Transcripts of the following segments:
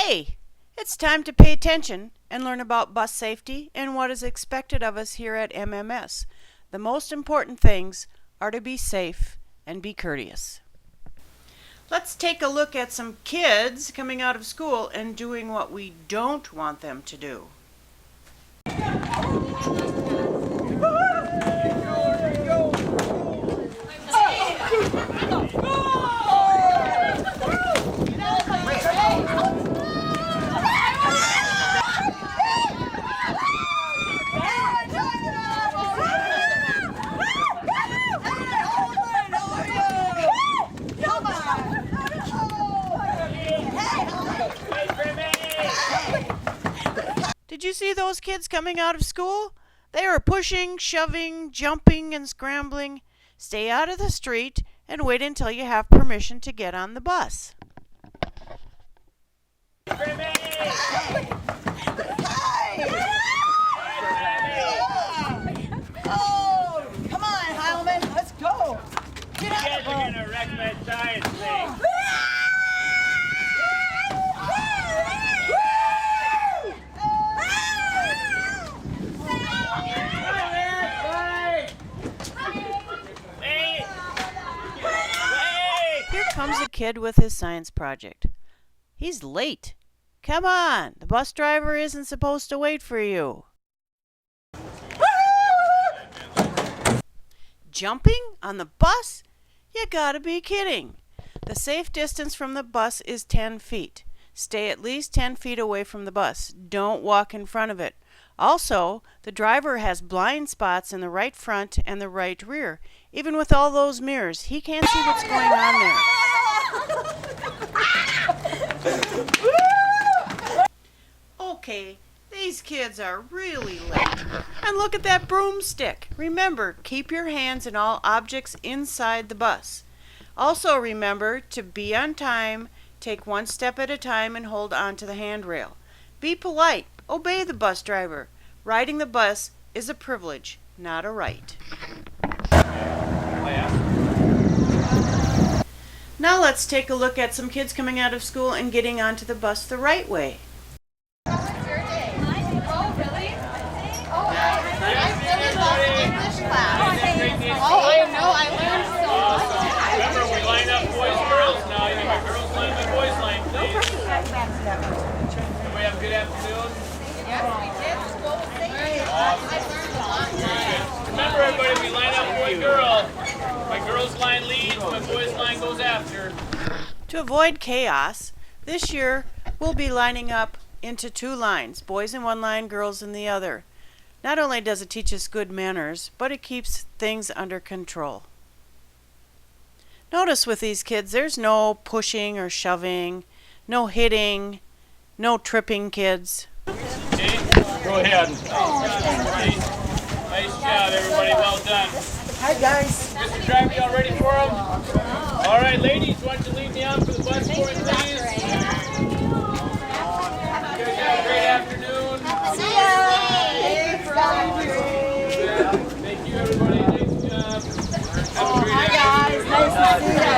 Hey, it's time to pay attention and learn about bus safety and what is expected of us here at MMS. The most important things are to be safe and be courteous. Let's take a look at some kids coming out of school and doing what we don't want them to do. Did you see those kids coming out of school? They were pushing, shoving, jumping, and scrambling. Stay out of the street and wait until you have permission to get on the bus. Oh, come on, Heilman, let's go. Get out. You guys are gonna wreck my science thing. Here comes a kid with his science project. He's late. Come on, the bus driver isn't supposed to wait for you. Jumping on the bus? You gotta be kidding. The safe distance from the bus is 10 feet. Stay at least 10 feet away from the bus. Don't walk in front of it. Also, the driver has blind spots in the right front and the right rear. Even with all those mirrors, he can't see what's going on there. Okay, these kids are really late. And look at that broomstick. Remember, keep your hands in all objects inside the bus. Also remember to be on time, take one step at a time, and hold on to the handrail. Be polite. Obey the bus driver. Riding the bus is a privilege, not a right. Now let's take a look at some kids coming out of school and getting onto the bus the right way. Oh, really? Oh, I really love English class. Oh, I know, I learned so much. Remember, we line up boys and girls now. You have girls line by boys line, please. Can we have a good afternoon? Yes, we did. School was safe. I learned a lot. Remember, everybody, we line up boy-girl. My girls line leads, my boys line goes after. To avoid chaos, this year we'll be lining up into two lines, boys in one line, girls in the other. Not only does it teach us good manners, but it keeps things under control. Notice with these kids, there's no pushing or shoving, no hitting, no tripping kids. Okay, go ahead. Nice job, everybody. Well done. Hi, guys. Mr. Driver, y'all ready for them? All right, ladies, why don't you lead me on for the bus for me, please? You guys have a great afternoon. See ya. Thank you for all you do. Thank you, everybody. Nice job. Have a great Hi, afternoon. guys. Nice to see ya.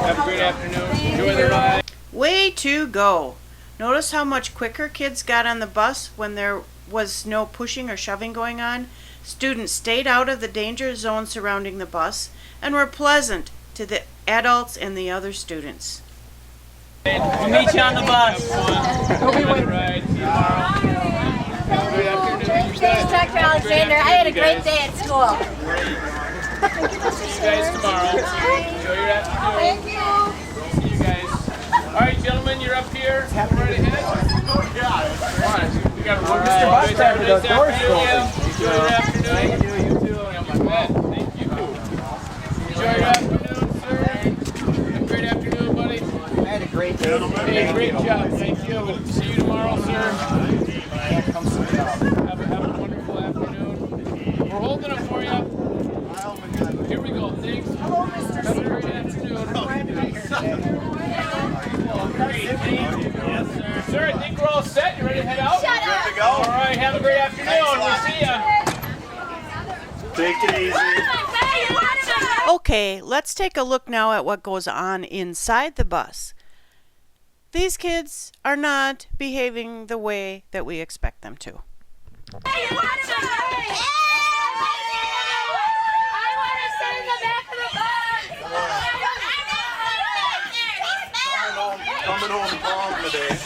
Have a great afternoon. Enjoy the ride. Way to go! Notice how much quicker kids got on the bus when there was no pushing or shoving going on. Students stayed out of the danger zone surrounding the bus and were pleasant to the adults and the other students. We'll meet you on the bus. Enjoy the ride. See you tomorrow. Have a great afternoon. Thanks, Dr. Alexander. I had a great day at school. See you guys tomorrow. Enjoy your afternoon. Thank you. See you guys. All right, gentlemen, you're up here. Go right ahead. We got Mr. Bus Driver, the door's closing. Enjoy your afternoon. Thank you. You too. Thank you. Enjoy your afternoon, sir. Have a great afternoon, buddy. I had a great day. Hey, great job. Thank you. See you tomorrow, sir. Have a wonderful afternoon. We're holding them for you. Here we go. Thanks. Hello, Mr. Have a great afternoon. Great. Thank you. Yes, sir. Sir, I think we're all set. You ready to head out? Shut up. Good to go. All right. Have a great afternoon. We'll see you. Take it easy. Okay, let's take a look now at what goes on inside the bus. These kids are not behaving the way that we expect them to. I want to sit in the back of the bus. Coming home strong today.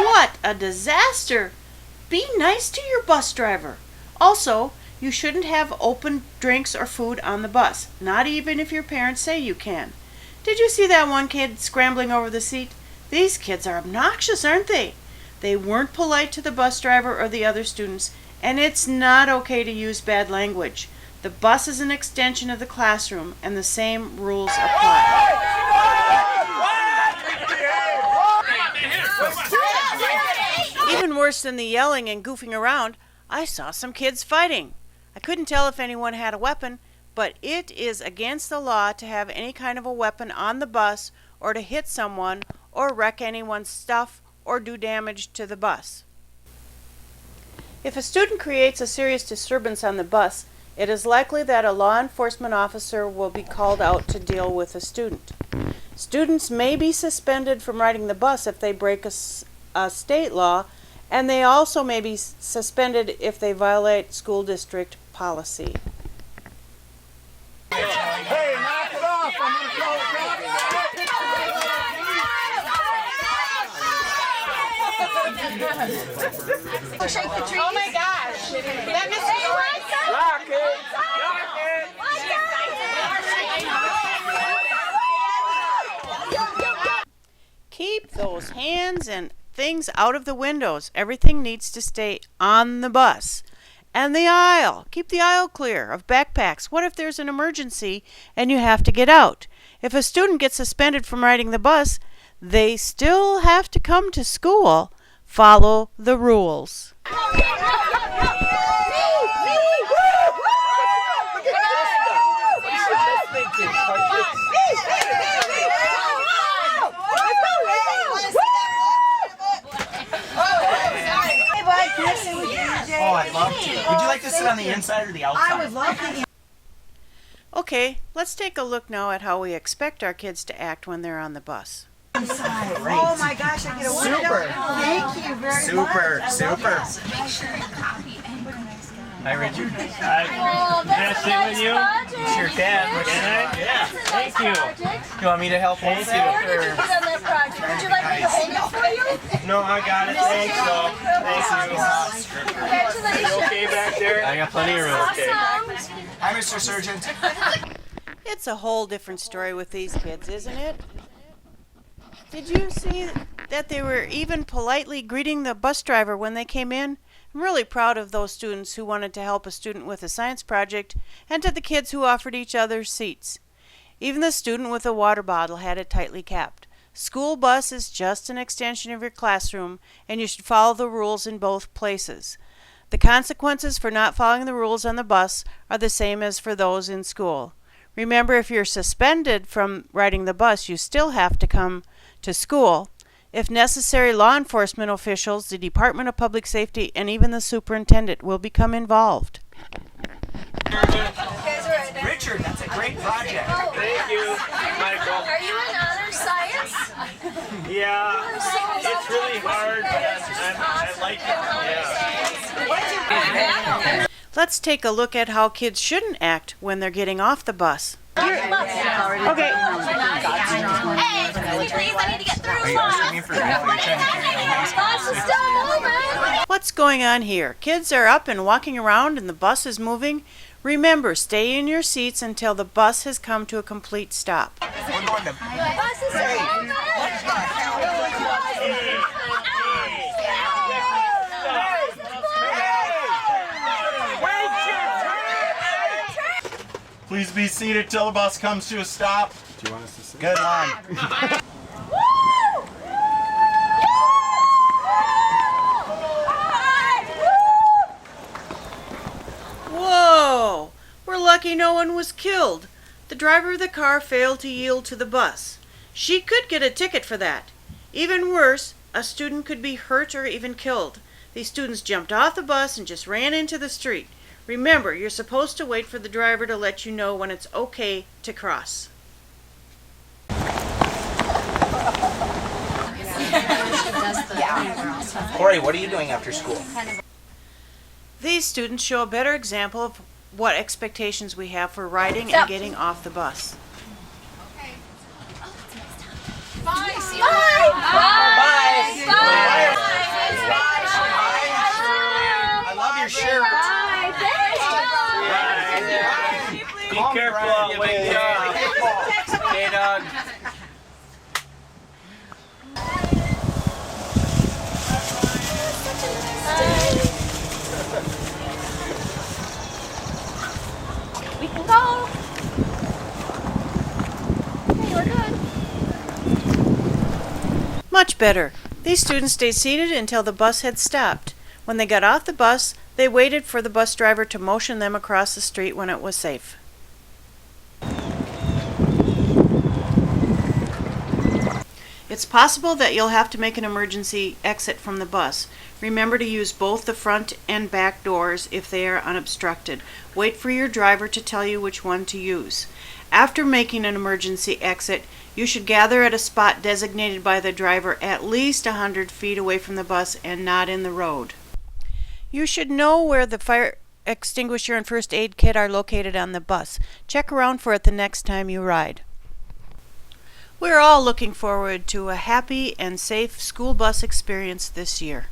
What a disaster! Be nice to your bus driver. Also, you shouldn't have open drinks or food on the bus, not even if your parents say you can. Did you see that one kid scrambling over the seat? These kids are obnoxious, aren't they? They weren't polite to the bus driver or the other students, and it's not okay to use bad language. The bus is an extension of the classroom, and the same rules apply. Even worse than the yelling and goofing around, I saw some kids fighting. I couldn't tell if anyone had a weapon, but it is against the law to have any kind of a weapon on the bus or to hit someone or wreck anyone's stuff or do damage to the bus. If a student creates a serious disturbance on the bus, it is likely that a law enforcement officer will be called out to deal with the student. Students may be suspended from riding the bus if they break a state law, and they also may be suspended if they violate school district policy. Hey, knock it off! I'm gonna call it. Shake the trees. Oh my gosh. That Keep those hands and things out of the windows. Everything needs to stay on the bus. And the aisle. Keep the aisle clear of backpacks. What if there's an emergency and you have to get out? If a student gets suspended from riding the bus, they still have to come to school. Follow the rules. Oh, I'd love to. Would you like to sit on the inside or the outside? I would love to. Okay, let's take a look now at how we expect our kids to act when they're on the bus. Oh my gosh, I get a window. Thank you very much. Super. Make sure you copy and Hi, Richard. Can I sit with you? You sure can. Can I? Yeah. Thank you. You want me to help hold it? Would you like me to hold it for you? No, I got it. Thanks, though. Thank you. Are you okay back there? I got plenty of room. Okay. Hi, Mr. Surgeon. It's a whole different story with these kids, isn't it? Did you see that they were even politely greeting the bus driver when they came in? I'm really proud of those students who wanted to help a student with a science project and to the kids who offered each other seats. Even the student with a water bottle had it tightly capped. School bus is just an extension of your classroom, and you should follow the rules in both places. The consequences for not following the rules on the bus are the same as for those in school. Remember, if you're suspended from riding the bus, you still have to come to school. If necessary, law enforcement officials, the Department of Public Safety, and even the superintendent will become involved. Richard, that's a great project. Thank you, Michael. Are you in honor science? Yeah, it's really hard, but I like it. Yeah. Let's take a look at how kids shouldn't act when they're getting off the bus. Hey, excuse me, please, I need to get through. Bus is still moving. What's going on here? Kids are up and walking around and the bus is moving. Remember, stay in your seats until the bus has come to a complete stop. We're going to... Bus is still moving. Please be seated till the bus comes to a stop. Do you want us to sing? Good line. Whoa! We're lucky no one was killed. The driver of the car failed to yield to the bus. She could get a ticket for that. Even worse, a student could be hurt or even killed. These students jumped off the bus and just ran into the street. Remember, you're supposed to wait for the driver to let you know when it's okay to cross. Corey, what are you doing after school? These students show a better example of what expectations we have for riding and getting off the bus. Bye. I love your shirt. Be careful out there. Okay, dog. We can go. Okay, we're good. Much better. These students stayed seated until the bus had stopped. When they got off the bus, they waited for the bus driver to motion them across the street when it was safe. It's possible that you'll have to make an emergency exit from the bus. Remember to use both the front and back doors if they are unobstructed. Wait for your driver to tell you which one to use. After making an emergency exit, you should gather at a spot designated by the driver at least 100 feet away from the bus and not in the road. You should know where the fire extinguisher and first aid kit are located on the bus. Check around for it the next time you ride. We're all looking forward to a happy and safe school bus experience this year.